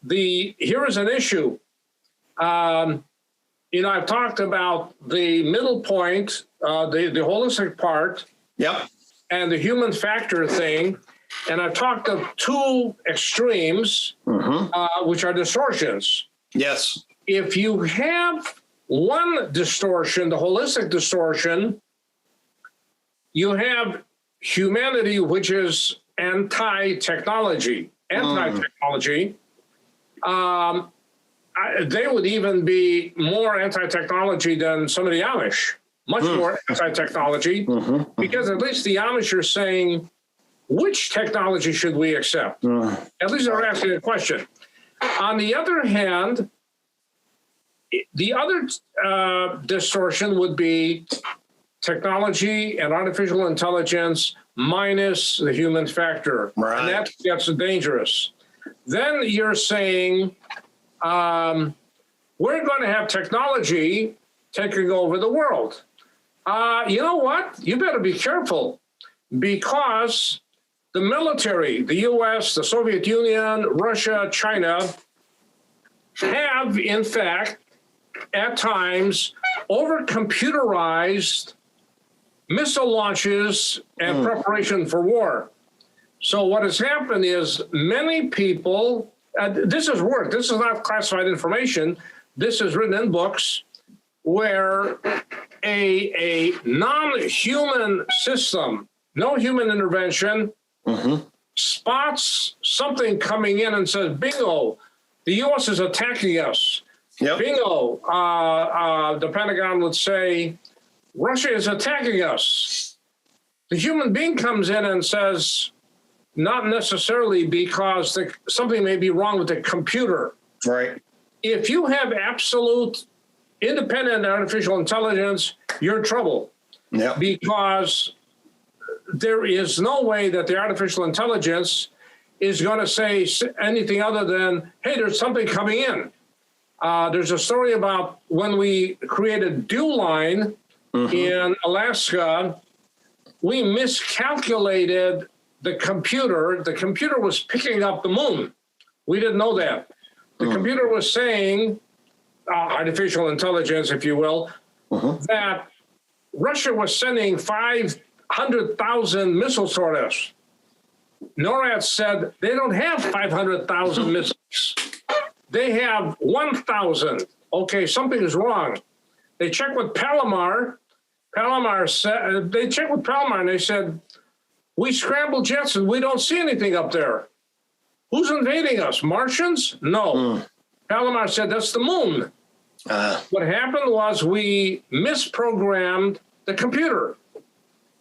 S2: an issue. I've talked about the middle point, the holistic part, and the human factor thing. And I've talked of two extremes, which are distortions.
S1: Yes.
S2: If you have one distortion, the holistic distortion, you have humanity, which is anti-technology. They would even be more anti-technology than some of the Amish, much more anti-technology, because at least the Amish are saying, which technology should we accept? At least they're asking a question. On the other hand, the other distortion would be technology and artificial intelligence minus the human factor. Right. And that gets dangerous. Then you're saying, we're going to have technology taking over the world. You know what? You better be careful, because the military, the US, the Soviet Union, Russia, China, have, in fact, at times, over-computerized missile launches and preparation for war. So what has happened is many people, this is work, this is not classified information, this is written in books, where a non-human system, no human intervention, spots something coming in and says, bingo, the U.S. is attacking us. Bingo, the Pentagon would say, Russia is attacking us. The human being comes in and says, not necessarily, because something may be wrong with the computer.
S1: Right.
S2: If you have absolute independent artificial intelligence, you're in trouble. Because there is no way that the artificial intelligence is going to say anything other than, hey, there's something coming in. There's a story about when we created Dew Line in Alaska, we miscalculated the computer. The computer was picking up the moon. We didn't know that. The computer was saying, artificial intelligence, if you will, that Russia was sending 500,000 missiles toward us. NORAD said they don't have 500,000 missiles. They have 1,000. Okay, something is wrong. They checked with Palomar. They checked with Palomar and they said, we scrambled jets and we don't see anything up there. Who's invading us? Martians? No. Palomar said, that's the moon. What happened was we misprogrammed the computer.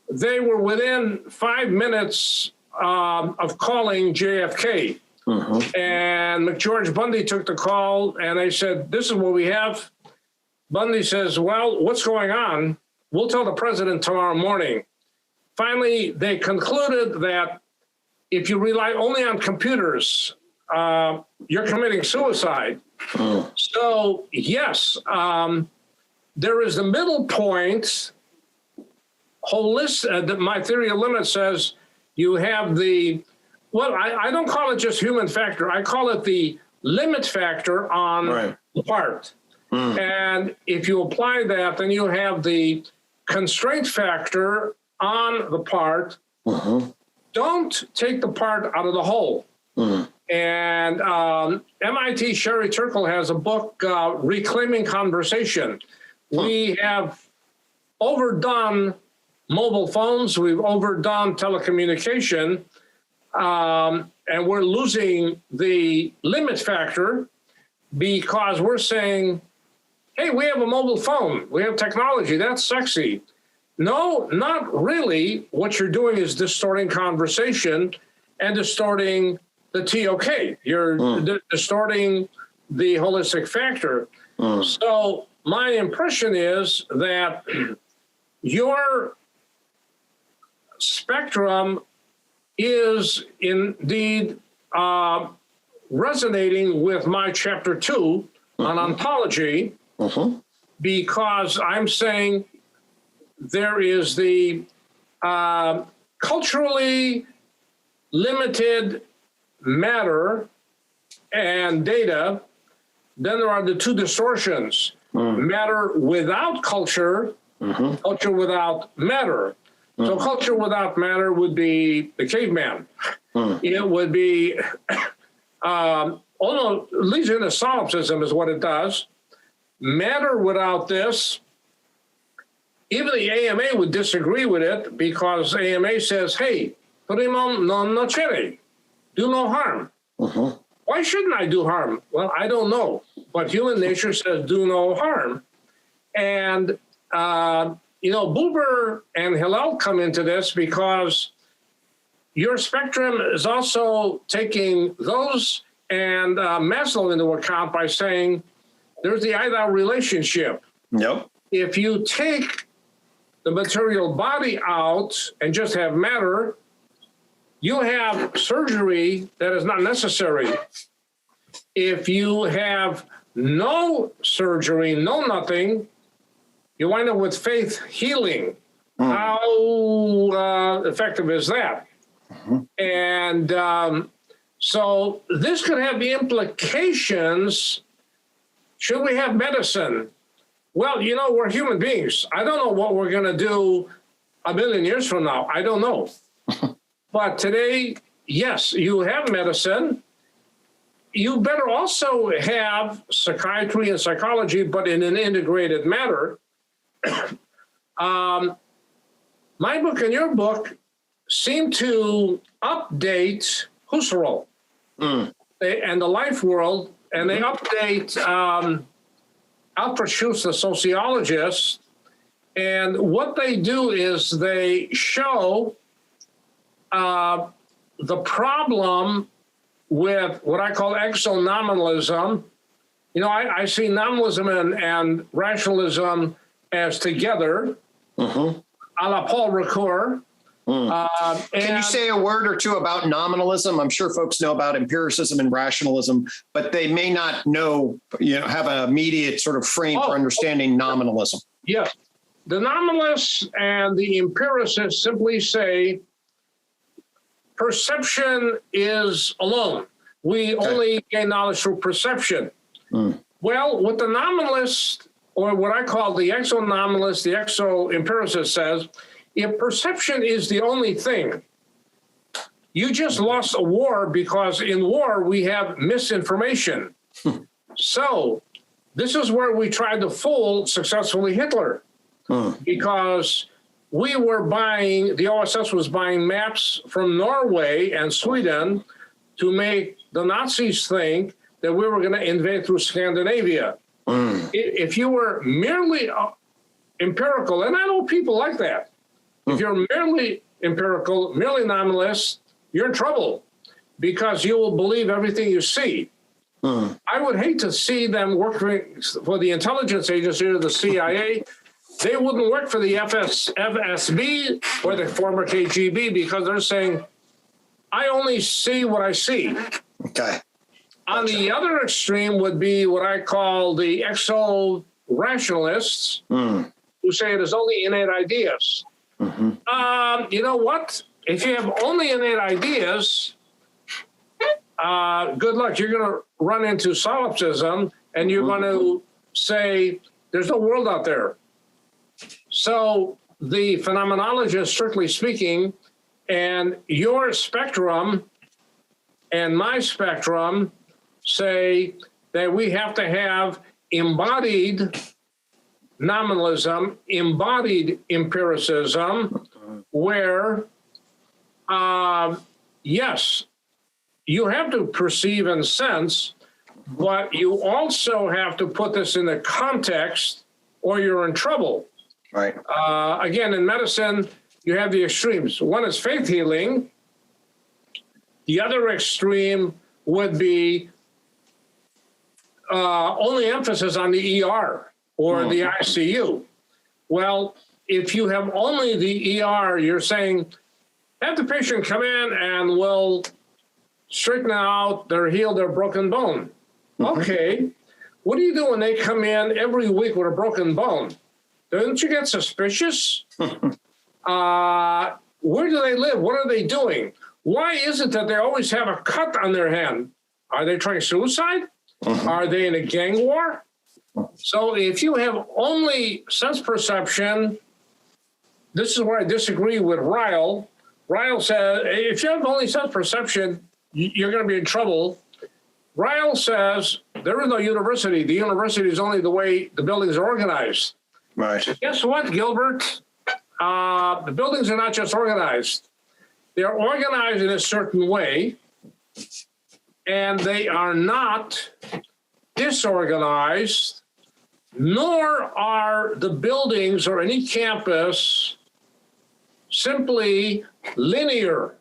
S2: They were within 5 minutes of calling JFK. And McGeorge Bundy took the call, and they said, this is what we have. Bundy says, well, what's going on? We'll tell the president tomorrow morning. Finally, they concluded that if you rely only on computers, you're committing suicide. So, yes, there is the middle point. Holistic, my theory of limits says you have the, well, I don't call it just human factor. I call it the limit factor on the part. And if you apply that, then you have the constraint factor on the part. Don't take the part out of the whole. And MIT Sherry Turkle has a book, Reclaiming Conversation. We have overdone mobile phones, we've overdone telecommunication, and we're losing the limit factor because we're saying, hey, we have a mobile phone, we have technology, that's sexy. No, not really. What you're doing is distorting conversation and distorting the TOK. You're distorting the holistic factor. So my impression is that your spectrum is indeed resonating with my chapter 2 on ontology, because I'm saying there is the culturally limited matter and data. Then there are the two distortions, matter without culture, culture without matter. So culture without matter would be the caveman. It would be, although it leads into solipsism is what it does. Matter without this, even the AMA would disagree with it, because AMA says, hey, primum non nocere, do no harm. Why shouldn't I do harm? Well, I don't know, but human nature says do no harm. And, Buber and Hillel come into this because your spectrum is also taking those and Maslow into account by saying there's the I-thou relationship. If you take the material body out and just have matter, you have surgery that is not necessary. If you have no surgery, no nothing, you wind up with faith healing. How effective is that? And so this could have the implications. Should we have medicine? Well, we're human beings. I don't know what we're going to do a million years from now. I don't know. But today, yes, you have medicine. You better also have psychiatry and psychology, but in an integrated manner. My book and your book seem to update Husserl and the life world, and they update Alfred Schutz, the sociologist. And what they do is they show the problem with what I call exonominalism. I see nominalism and rationalism as together, a la Paul Ricoeur.
S1: Can you say a word or two about nominalism? I'm sure folks know about empiricism and rationalism, but they may not know, have an immediate sort of frame for understanding nominalism.
S2: Yes. The nominalists and the empiricists simply say perception is alone. We only gain knowledge through perception. Well, what the nominalist, or what I call the exonominalist, the exo-empiricist says, if perception is the only thing, you just lost a war, because in war we have misinformation. So this is where we tried to fool successfully Hitler, because we were buying, the OSS was buying maps from Norway and Sweden to make the Nazis think that we were going to invade through Scandinavia. If you were merely empirical, and I know people like that, if you're merely empirical, merely nominalist, you're in trouble because you will believe everything you see. I would hate to see them working for the intelligence agency or the CIA. They wouldn't work for the FSB or the former KGB because they're saying, I only see what I see.
S1: Okay.
S2: On the other extreme would be what I call the exo-rationalists who say it is only innate ideas. You know what? If you have only innate ideas, good luck. You're going to run into solipsism and you're going to say there's no world out there. So the phenomenologist, strictly speaking, and your spectrum and my spectrum say that we have to have embodied nominalism, embodied empiricism, where, yes, you have to perceive and sense, but you also have to put this in the context or you're in trouble.
S1: Right.
S2: Again, in medicine, you have the extremes. One is faith healing. The other extreme would be only emphasis on the ER or the ICU. Well, if you have only the ER, you're saying, have the patient come in and we'll straighten out heal their broken bone. Okay. What do you do when they come in every week with a broken bone? Don't you get suspicious? Where do they live? What are they doing? Why is it that they always have a cut on their hand? Are they trying suicide? Are they in a gang war? So if you have only sense perception, this is where I disagree with Ryle. Ryle says, if you have only sense perception, you're going to be in trouble. Ryle says, there is no university. The university is only the way the buildings are organized.
S1: Right.
S2: Guess what, Gilbert? The buildings are not just organized. They're organized in a certain way, and they are not disorganized, nor are the buildings or any campus simply linear.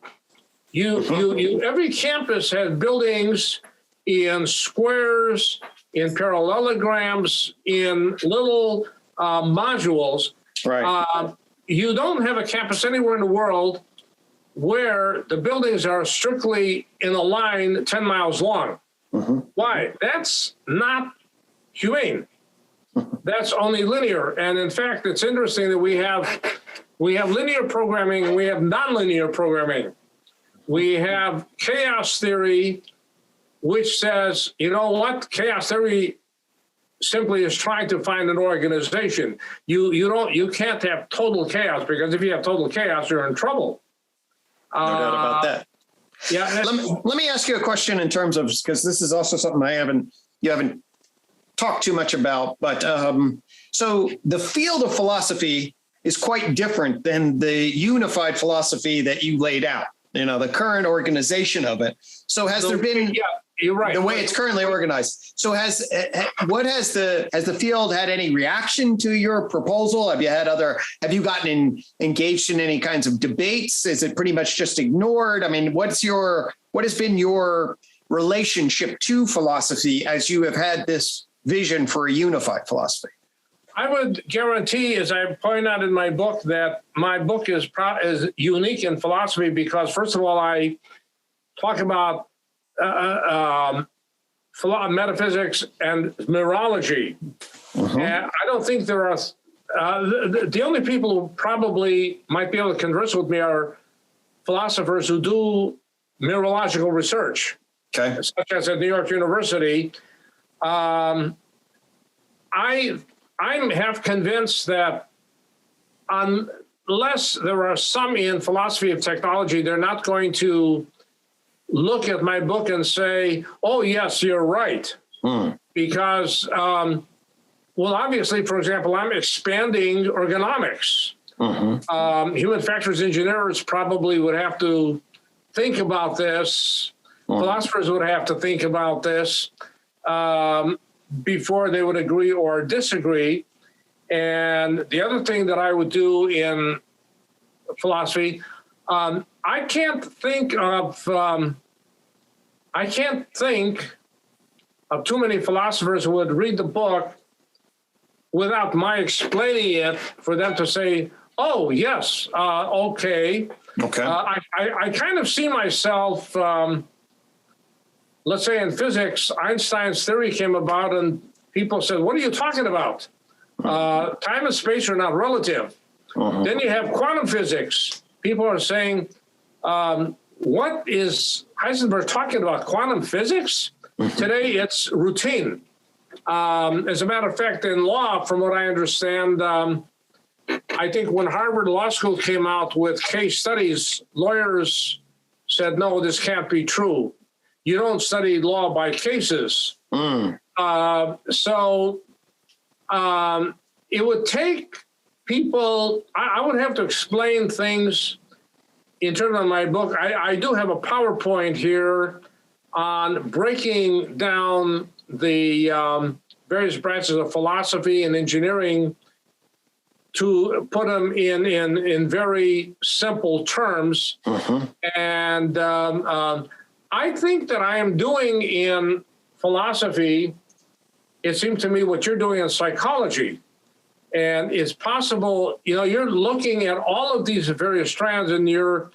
S2: Every campus has buildings in squares, in parallelograms, in little modules.
S1: Right.
S2: You don't have a campus anywhere in the world where the buildings are strictly in a line 10 miles long. Why? That's not humane. That's only linear. And in fact, it's interesting that we have linear programming and we have nonlinear programming. We have chaos theory, which says, you know what? Chaos theory simply is trying to find an organization. You can't have total chaos, because if you have total chaos, you're in trouble.
S1: No doubt about that.
S2: Yeah.
S1: Let me ask you a question in terms of, because this is also something you haven't talked too much about, but so the field of philosophy is quite different than the unified philosophy that you laid out, the current organization of it. So has there been...
S2: Yeah. You're right.
S1: The way it's currently organized. So has the field had any reaction to your proposal? Have you gotten engaged in any kinds of debates? Is it pretty much just ignored? I mean, what has been your relationship to philosophy as you have had this vision for a unified philosophy?
S2: I would guarantee, as I point out in my book, that my book is unique in philosophy because, first of all, I talk about metaphysics and neurology. And I don't think there are the only people who probably might be able to converse with me are philosophers who do neurological research, such as at New York University. I'm half convinced that unless there are some in philosophy of technology, they're not going to look at my book and say, oh, yes, you're right. Because, obviously, for example, I'm expanding ergonomics. Human factors engineers probably would have to think about this. Philosophers would have to think about this before they would agree or disagree. And the other thing that I would do in philosophy, I can't think of too many philosophers who would read the book without my explaining it for them to say, "Oh, yes, okay."
S1: Okay.
S2: I kind of see myself. Let's say in physics, Einstein's theory came about, and people said, "What are you talking about? Time and space are not relative." Then you have quantum physics. People are saying, "What is Heisenberg talking about? Quantum physics?" Today, it's routine. As a matter of fact, in law, from what I understand, I think when Harvard Law School came out with case studies, lawyers said, "No, this can't be true. You don't study law by cases." So it would take people, I would have to explain things in terms of my book. I do have a PowerPoint here on breaking down the various branches of philosophy and engineering to put them in very simple terms. And I think that I am doing in philosophy, it seems to me, what you're doing in psychology. And it's possible, you're looking at all of these various strands, and you're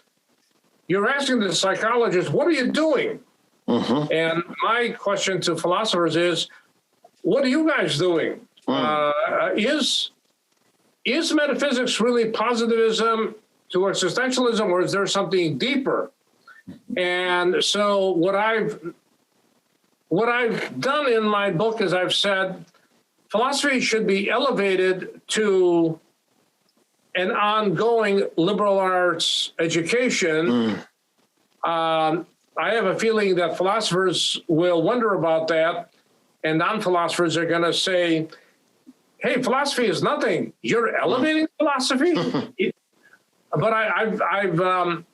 S2: asking the psychologist, what are you doing? And my question to philosophers is, what are you guys doing? Is metaphysics really positivism to existentialism, or is there something deeper? And so what I've done in my book is I've said philosophy should be elevated to an ongoing liberal arts education. I have a feeling that philosophers will wonder about that, and non-philosophers are going to say, "Hey, philosophy is nothing. You're elevating philosophy?" But I've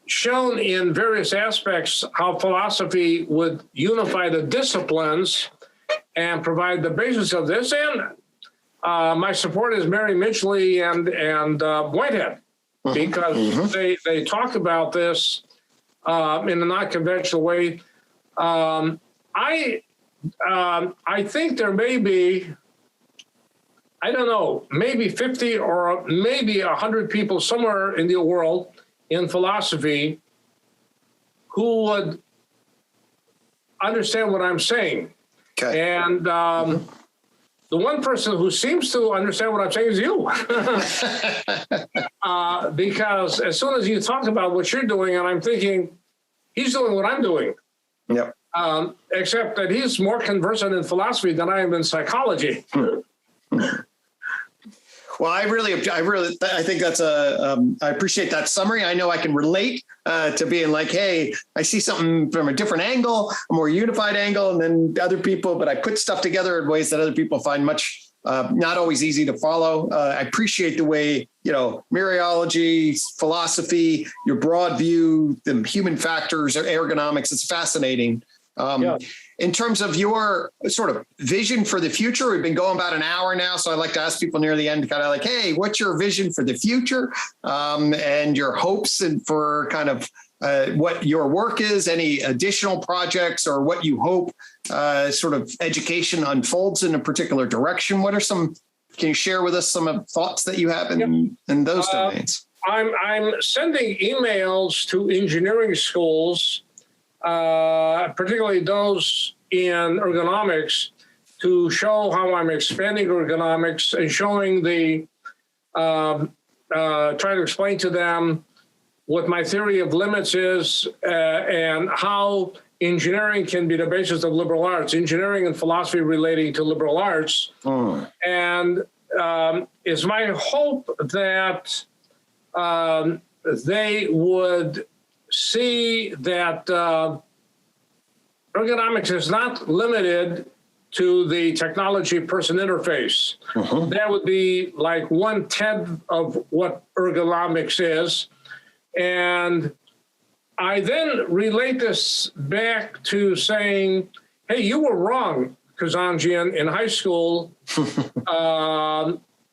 S2: shown in various aspects how philosophy would unify the disciplines and provide the basis of this. And my support is Mary Midgley and Whitehead, because they talk about this in a non-conventional way. I think there may be, I don't know, maybe 50 or maybe 100 people somewhere in the world in philosophy who would understand what I'm saying. Okay. And the one person who seems to understand what I'm saying is you. Because as soon as you talk about what you're doing, and I'm thinking, he's doing what I'm doing. Yep. Except that he's more conversant in philosophy than I am in psychology.
S1: Well, I think that's I appreciate that summary. I know I can relate to being like, hey, I see something from a different angle, a more unified angle, and then other people, but I put stuff together in ways that other people find much not always easy to follow. I appreciate the way, Mereology, philosophy, your broad view, the human factors, ergonomics. It's fascinating. In terms of your sort of vision for the future, we've been going about an hour now. So I like to ask people near the end kind of like, hey, what's your vision for the future and your hopes and for kind of what your work is, any additional projects or what you hope sort of education unfolds in a particular direction? What are can you share with us some thoughts that you have in those domains?
S2: I'm sending emails to engineering schools, particularly those in ergonomics, to show how I'm expanding ergonomics and showing trying to explain to them what my theory of limits is and how engineering can be the basis of liberal arts, engineering and philosophy relating to liberal arts. And it's my hope that they would see that ergonomics is not limited to the technology-person interface. That would be like 1/10 of what ergonomics is. And I then relate this back to saying, hey, you were wrong, Kazanjian, in high school,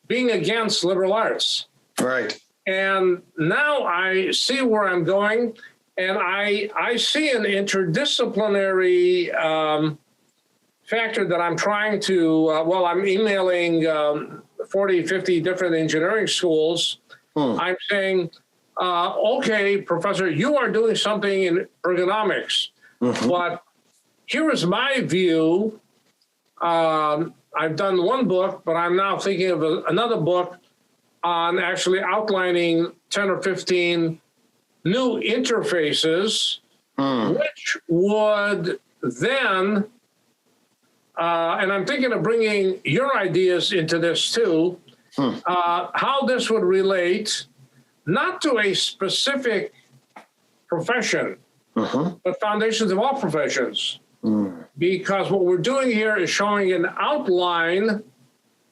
S2: being against liberal arts.
S1: Right.
S2: And now I see where I'm going, and I see an interdisciplinary factor that I'm trying to, I'm emailing 40, 50 different engineering schools. I'm saying, okay, professor, you are doing something in ergonomics, but here is my view. I've done one book, but I'm now thinking of another book on actually outlining 10 or 15 new interfaces, which would then, and I'm thinking of bringing your ideas into this too, how this would relate not to a specific profession, but foundations of all professions. Because what we're doing here is showing an outline.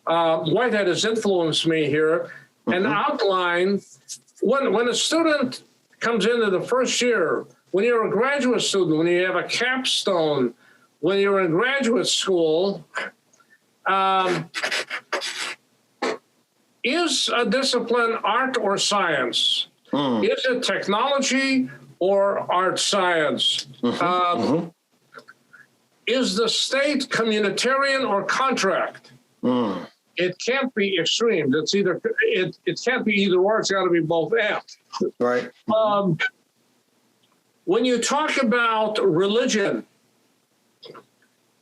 S2: Whitehead has influenced me here. An outline. When a student comes into the first year, when you're a graduate student, when you have a capstone, when you're in graduate school, is a discipline art or science? Is it technology or art science? Is the state communitarian or contract? It can't be extremes. It's either it can't be either or. It's got to be both and.
S1: Right.
S2: When you talk about religion,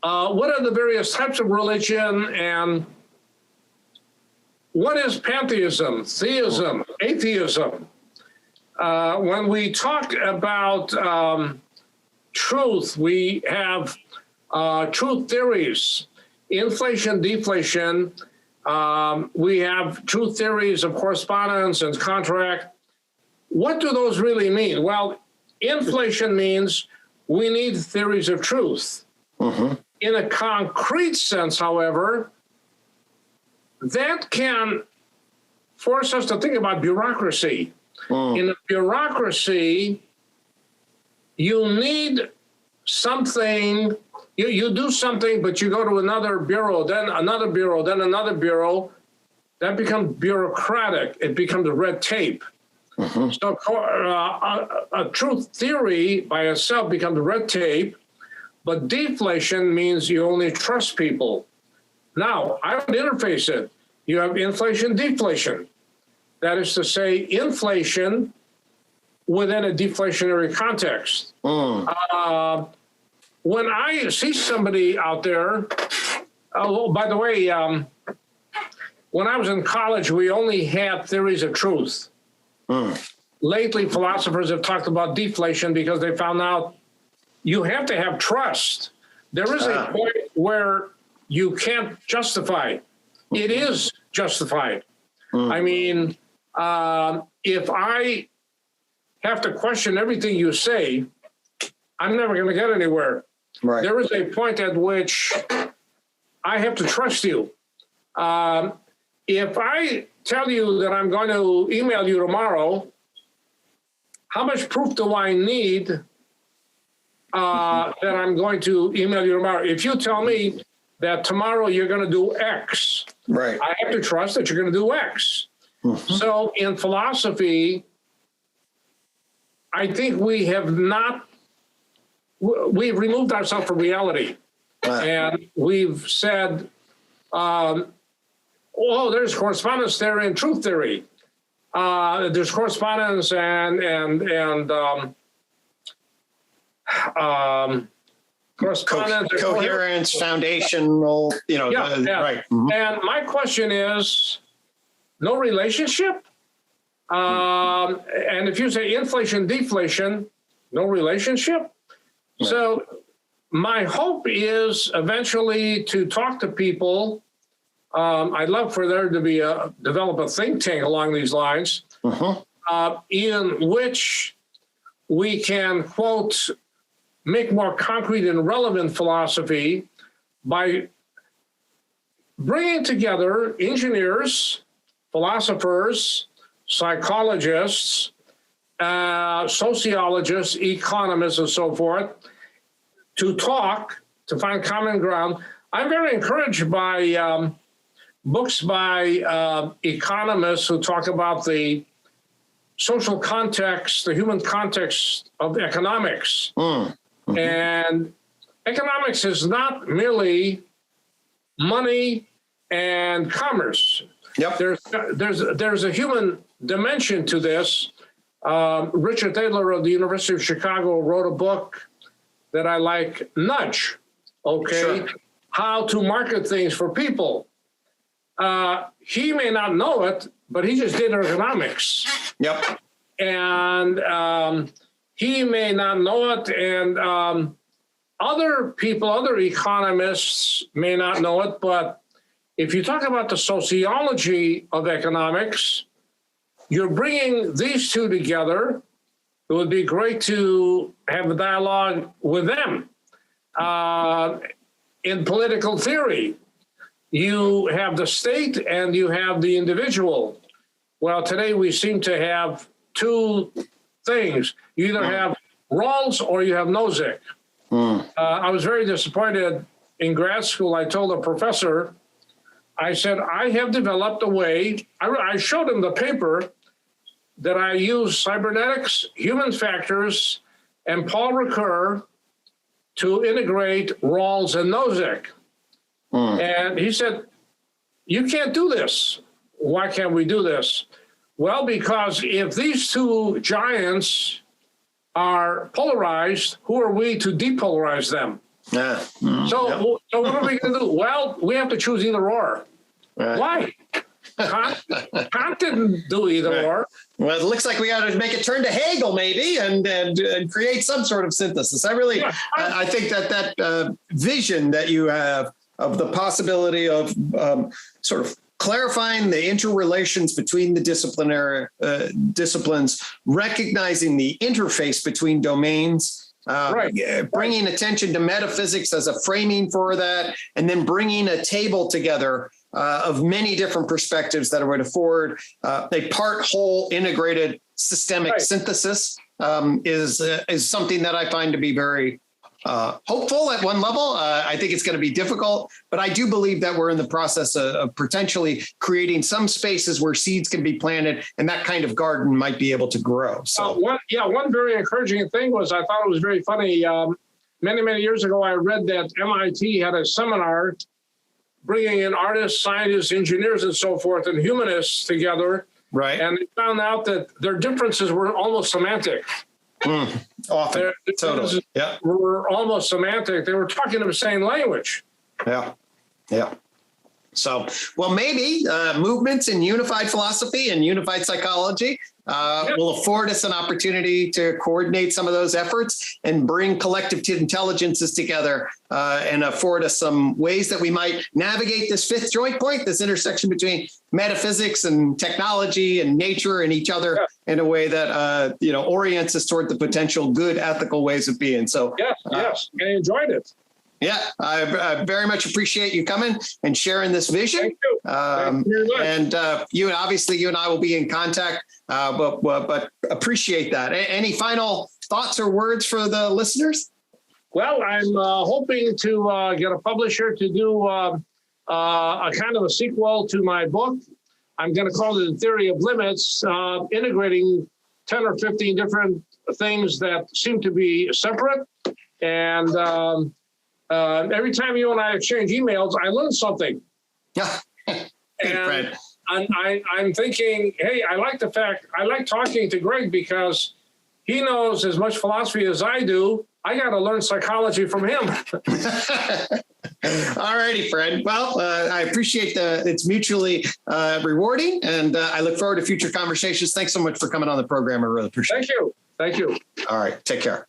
S2: what are the various types of religion, and what is pantheism, theism, atheism? When we talk about truth, we have truth theories, inflation, deflation. We have truth theories of correspondence and contract. What do those really mean? Well, inflation means we need theories of truth. In a concrete sense, however, that can force us to think about bureaucracy. In a bureaucracy, you need something. You do something, but you go to another bureau, then another bureau, then another bureau. That becomes bureaucratic. It becomes red tape. So a truth theory by itself becomes red tape, but deflation means you only trust people. Now, I would interface it. You have inflation, deflation. That is to say, inflation within a deflationary context. When I see somebody out there, oh, by the way, when I was in college, we only had theories of truth. Lately, philosophers have talked about deflation because they found out you have to have trust. There is a point where you can't justify. It is justified. I mean, if I have to question everything you say, I'm never going to get anywhere. Right. There is a point at which I have to trust you. If I tell you that I'm going to email you tomorrow, how much proof do I need that I'm going to email you tomorrow? If you tell me that tomorrow you're going to do X, right, I have to trust that you're going to do X. So in philosophy, I think we've removed ourselves from reality. And we've said, there's correspondence theory and truth theory. There's correspondence and correspondence.
S1: Coherence, foundational, right.
S2: And my question is, no relationship? And if you say inflation, deflation, no relationship? Right. So my hope is eventually to talk to people. I'd love for there to be develop a think tank along these lines, in which we can, quote, make more concrete and relevant philosophy by bringing together engineers, philosophers, psychologists, sociologists, economists, and so forth, to talk, to find common ground. I'm very encouraged by books by economists who talk about the social context, the human context of economics. Mm-hmm. And economics is not merely money and commerce.
S1: Yep.
S2: There's a human dimension to this. Richard Thaler of the University of Chicago wrote a book that I like, Nudge, okay? Sure. How to market things for people. He may not know it, but he just did economics.
S1: Yep.
S2: And he may not know it, and other people, other economists may not know it, but if you talk about the sociology of economics, you're bringing these two together. It would be great to have a dialogue with them. In political theory, you have the state and you have the individual. Well, today we seem to have two things. You either have Rawls or you have Nozick. I was very disappointed in grad school. I told a professor, I said, I have developed a way. I showed him the paper that I use cybernetics, human factors, and Paul Ricoeur to integrate Rawls and Nozick. And he said, you can't do this. Why can't we do this? Well, because if these two giants are polarized, who are we to depolarize them? So what are we going to do? Well, we have to choose either or. Why? Kant didn't do either or.
S1: Well, it looks like we got to make it turn to Hegel maybe and create some sort of synthesis. I think that vision that you have of the possibility of sort of clarifying the interrelations between the disciplines, recognizing the interface between domains, bringing attention to metaphysics as a framing for that, and then bringing a table together of many different perspectives that would afford a part, whole, integrated systemic synthesis is something that I find to be very hopeful at one level. I think it's going to be difficult, but I do believe that we're in the process of potentially creating some spaces where seeds can be planted and that kind of garden might be able to grow. So,
S2: one very encouraging thing was I thought it was very funny. Many years ago, I read that MIT had a seminar bringing in artists, scientists, engineers, and so forth, and humanists together.
S1: Right.
S2: And they found out that their differences were almost semantic.
S1: Often. Totally. Yeah.
S2: Were almost semantic. They were talking the same language.
S1: Yeah. Yeah. So, well, maybe movements in unified philosophy and unified psychology will afford us an opportunity to coordinate some of those efforts and bring collective intelligences together and afford us some ways that we might navigate this fifth joint point, this intersection between metaphysics and technology and nature and each other in a way that, orients us toward the potential good ethical ways of being. So,
S2: yes, I enjoyed it.
S1: Yeah, I very much appreciate you coming and sharing this vision.
S2: Thank you. Thank you very much.
S1: And you and I will be in contact, but appreciate that. Any final thoughts or words for the listeners?
S2: Well, I'm hoping to get a publisher to do a kind of a sequel to my book. I'm going to call it The Theory of Limits, integrating 10 or 15 different things that seem to be separate. And every time you and I exchange emails, I learn something.
S1: Yeah.
S2: And I'm thinking, hey, I like talking to Gregg because he knows as much philosophy as I do. I got to learn psychology from him.
S1: All righty, Fred. Well, I appreciate it's mutually rewarding, and I look forward to future conversations. Thanks so much for coming on the program. I really appreciate it.
S2: Thank you.
S1: All right. Take care.